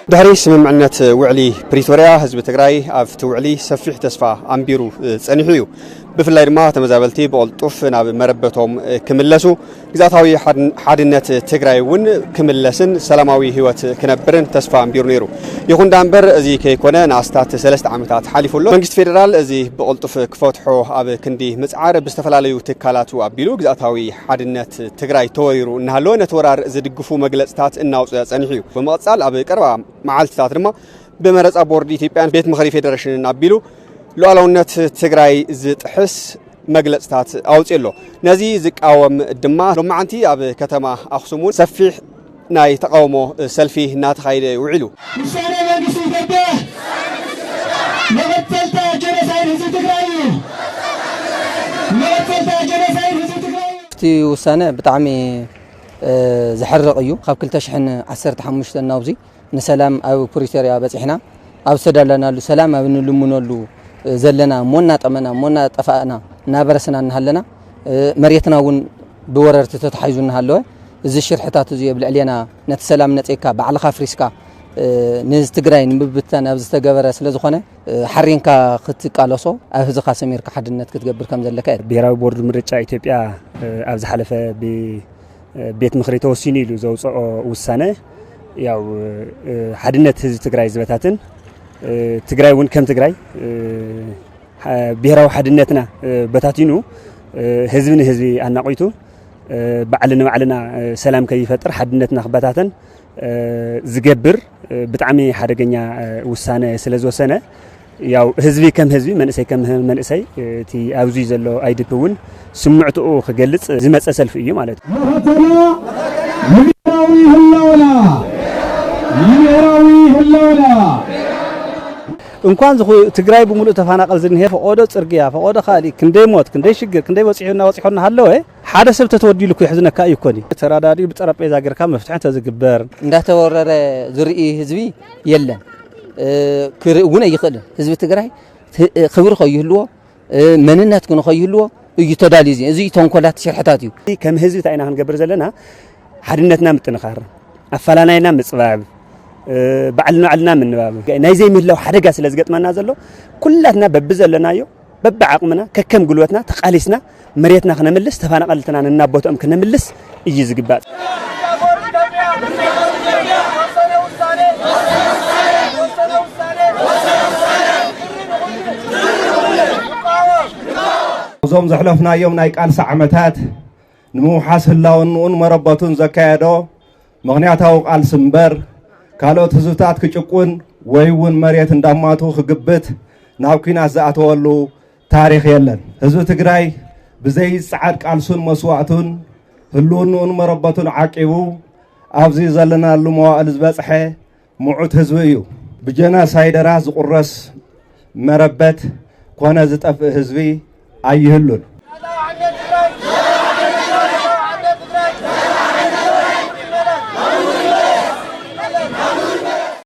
دهري سمعنا وعلي بريتوريا حزب تግራይ أفت وعلي سفيح تسفى أمبيرو صنيحيو بفلاي ما تمزابلتي بقلطف ናብ መረበቶም ክምለሱ ግዛታዊ ሓድነት ትግራይ ውን ክምለስን ሰላማዊ ህይወት ክነብርን ተስፋ ኣምቢሩ ነይሩ ይኹን ዳንበር እዚ ከይኮነ ናስታት 3 ዓመታት ሓሊፉሎ መንግስት ፌደራል እዚ በقلطፍ ክፈትሖ ኣብ ክንዲ ምጽዓር ብዝተፈላለዩ ትካላቱ ኣቢሉ ግዛታዊ ሓድነት ትግራይ ተወሪሩ እናሃለወ ነተወራር ዝድግፉ መግለጽታት እናውጽአ ጸኒሕዩ በመቀጻል ኣብ ቀርባ መዓልትታት ድማ በመረጻ ቦርድ ኢትዮጵያን ቤት ምኽሪ ፌደሬሽን ኣቢሉ لوالونت تግራይ ዝጥሕስ መግለጽታት ኣውጽሎ ነዚ ዝቃወም ድማ ሎማዓንቲ ኣብ ከተማ ኣኽሱም ሰፊሕ ናይ ተቃውሞ ሰልፊ እናተኻይደ ውዕሉ ውሳኔ መንግስት ኢትዮጵያ ለወጣታ ጀነሳይድ ህዝብ ትግራይ ለወጣታ ጀነሳይድ ህዝብ ትግራይ እቲ ውሳኔ ብጣዕሚ ዝሕርቕ እዩ ካብ 2015 ናውዚ ንሰላም ኣብ ፕሪቶሪያ በጽሕና ኣብ ሰዳለናሉ ሰላም ኣብ ንልሙነሉ زلنا مونا طمنا مونا طفانا نابرسنا نهلنا مريتنا ون بوررت تتحيزون هالو زي شرحتات زي بالعلينا نتسلام نتيكا بعلى خافريسكا نز تግራይ ንብብታን ኣብ ዝተገበረ ስለ ዝኾነ ሓሪንካ ክትቃለሶ ኣብ ህዝኻ ሰሚርካ ሓድነት ክትገብር ከም ዘለካ ብሔራዊ ቦርድ ምርጫ ኢትዮጵያ ኣብ ዝሓለፈ ቤት ምኽሪ ተወሲኑ ኢሉ ዘውፅኦ ውሳነ ያው ሓድነት ህዝብ ትግራይ ዝበታትን تግራይ ውን ከም ትግራይ ብሔራዊ ሓድነትና በታቲኑ ህዝብን ህዝቢ ኣናቆይቱ ባዕልና ሰላም ከይፈጥር ሓድነትና ክበታተን ዝገብር ብጣዕሚ ሓደገኛ ውሳነ ስለዝወሰነ ያው ህዝቢ ከም ህዝቢ መንእሰይ ከም መንእሰይ እቲ ኣብዙ ዘሎ ኣይድፕውን ስምዕትኡ ክገልጽ ዝመጸ ሰልፊ እዩ ማለት እዩ ህላውና እንኳን ትግራይ ብሙሉ ተፋናቀል ዝንሄ ፈቆዶ ጽርግያ ፈቆዶ ካሊ ክንደይ ሞት ክንደይ ሽግር ክንደይ ወጽሖና ሃለወ ሓደ ሰብ ተተወዲሉ ይሕዝነካ ይኮኒ ተራዳዲ ብጠረጴዛ ገርካ መፍትሕ ተዝግበር እንዳተወረረ ዝርኢ ህዝቢ የለን ክርኡን ይኽእል ህዝቢ ትግራይ ክብር ከይህልዎ መንነት ክኑ ከይህልዎ እዩ ተዳልዩ እዚ ተንኮላት ሸርሕታት እዩ ከም ህዝቢ ታይና ክንገብር ዘለና ሓድነትና ምጥንኻር ኣፈላናይና ምጽባብ بعلنا من باب نايزي ميلو حدقه ስለዝገጥመና ዘሎ ኩላትና በብዘለናዮ በብዓቅምና ከከም ጉልበትና ተቃሊስና መሬትና ክነምልስ ተፋናቀልትና እናቦቶም ክነምልስ እዩ ዝግባጥ ዞም ዘሕለፍናዮም ናይ ቃልሲ ዓመታት ንምውሓስ ህላውንኡን መረበቱን ዘካየዶ ምክንያታዊ ቃልሲ እምበር ካልኦት ህዝብታት ክጭቁን ወይ ውን መሬት እንዳማቱ ክግብት ናብ ኩናት ዝኣተወሉ ታሪኽ የለን ህዝቢ ትግራይ ብዘይ ጻዓድ ቃልሱን መስዋዕቱን ህልውንኡን መረበቱን ዓቂቡ ኣብዚ ዘለናሉ መዋዕል ዝበጽሐ ሙዑት ህዝቢ እዩ ብጀኖሳይደራ ዝቁረስ መረበት ኮነ ዝጠፍእ ህዝቢ ኣይህሉን